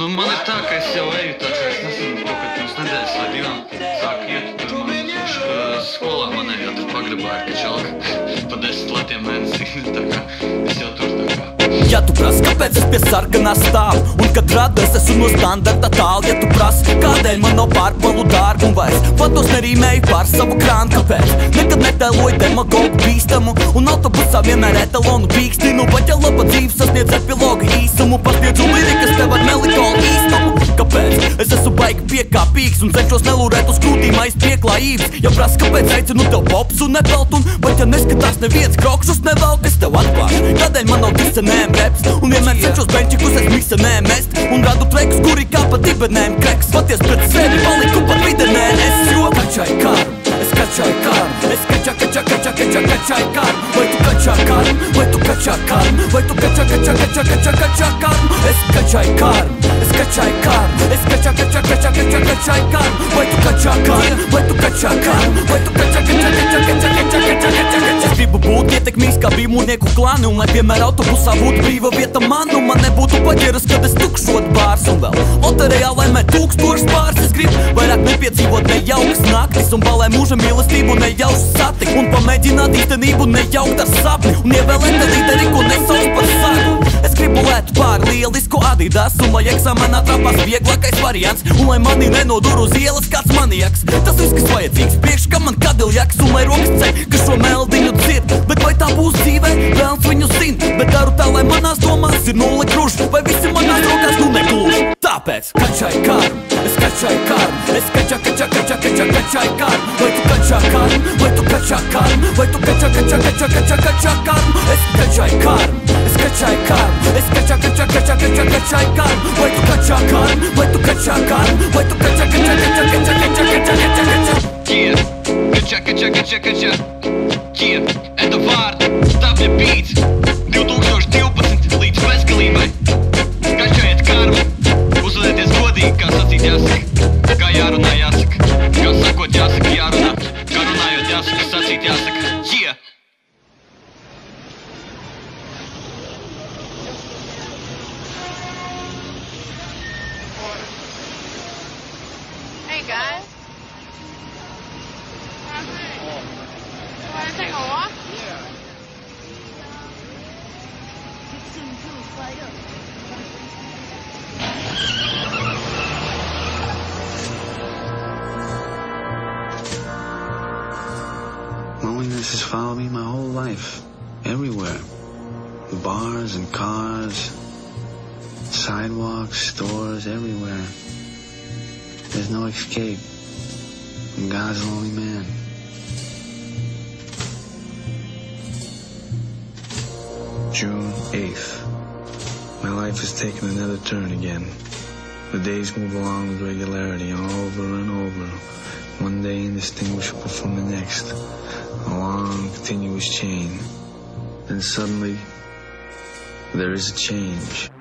Nu, man ir tā, ka es jau eju tā, ka es nezinu, kaut kad pirms nedēļas vai divām sāku iet tur man skolā manējā, tur pagrabā ir kačalka pa 10 latiem mēnesī, tā kā es jau tur tā kā. Ja tu prasi, kāpēc es pie sarkanā stāvu, un kad radu es esmu no standarta tālu, ja tu prasi, kādēļ man nav pārpalu dārgu un vairs fatos nerīmēju pār savu krānu, kāpēc nekad netēloju demagogu bīstamu, un autobusā vienmēr etalonu pīkstinu, pat ja laba dzīve sasniedz epilogu īsumu, pasniedzu lirikas tev ar melikolu īstumu. Kāpēc? Es esmu baigi piekāpīgs un cenšos nelūrēt uz krūtīm aiz pieklājības. Ja prasa, kāpēc aicinu tev pops un nepelt, un pat ja neskatās neviens krokšus nevelk, es tev atklāšu, kādēļ man nav disenēm reps, un vienmēr cenšos benčikus es miksenēm mest, un radu trekus, kuri kā pa dibenēm kreks. Paties pret sevi paliku par videnē, es jo kačai karu, es kačai karu, es kačai karu, vai tu kačā karu, vai tu kačā karu, vai tu kačā karu, es kačai karu, es kačai karu, es kačai karu, vai tu kačā karu, vai tu kačā karu, vai tu kačā. Es gribu būt ietekmīgs kā brīvmūrnieku klāni, un lai vienmēr autobusā būtu brīva vieta man, un man nebūtu paģeras, kad es tukšot bārs, un vēl loterijā laimē 1000 pārs. Es gribu vairāk nepiedzīvot nejaukas naktis, un balē mūža mīlestību nejauši satikt, un pamēģināt īstenību nejaukt ar sapni, un ievēlēt līderi, ko nesauc par saku. Es gribu lēt pār lielisku Adidas, un lai eksāmenā trapās vieglākais variants, un lai mani nenodur uz ielas kāds maniaks. Tas viss, kas vajadzīgs, priekš kam man kadiljaks, un lai rokas ceļ, ka šo meldiņu dzird. Bet vai tā būs dzīvē, vēlns viņu zin, bet daru tā, lai manās domās ir nulle kruši, vai visi manās rokās nu negluži. Tāpēc kačai karu, es kačai karu, es kačai karu, vai tu kačā karu, vai tu kačā karu, vai tu kačā karu, es kačai karu, es kačai karu, es kačai karu, vai tu kačā karu, vai tu kačā karu, vai tu kačā. Kačā. Это вард, ставля бит 2012 līdz bezgalībai. Kačājiet karmu, uzvedieties godīgi, kā sacīt jāsaka, kā jārunā jāsaka, kā sakot jāsaka jārunā, kā runājot jāsaka, sacīt jāsaka. Hey guys. Want to take a walk? Yeah. Loneliness has followed me my whole life, everywhere. Bars and cars, sidewalks, stores, everywhere. There's no escape from God's lonely man. June 8th. My life has taken another turn again. The days move along with regularity, over and over, one day indistinguishable from the next, a long, continuous chain. Then suddenly, there is a change.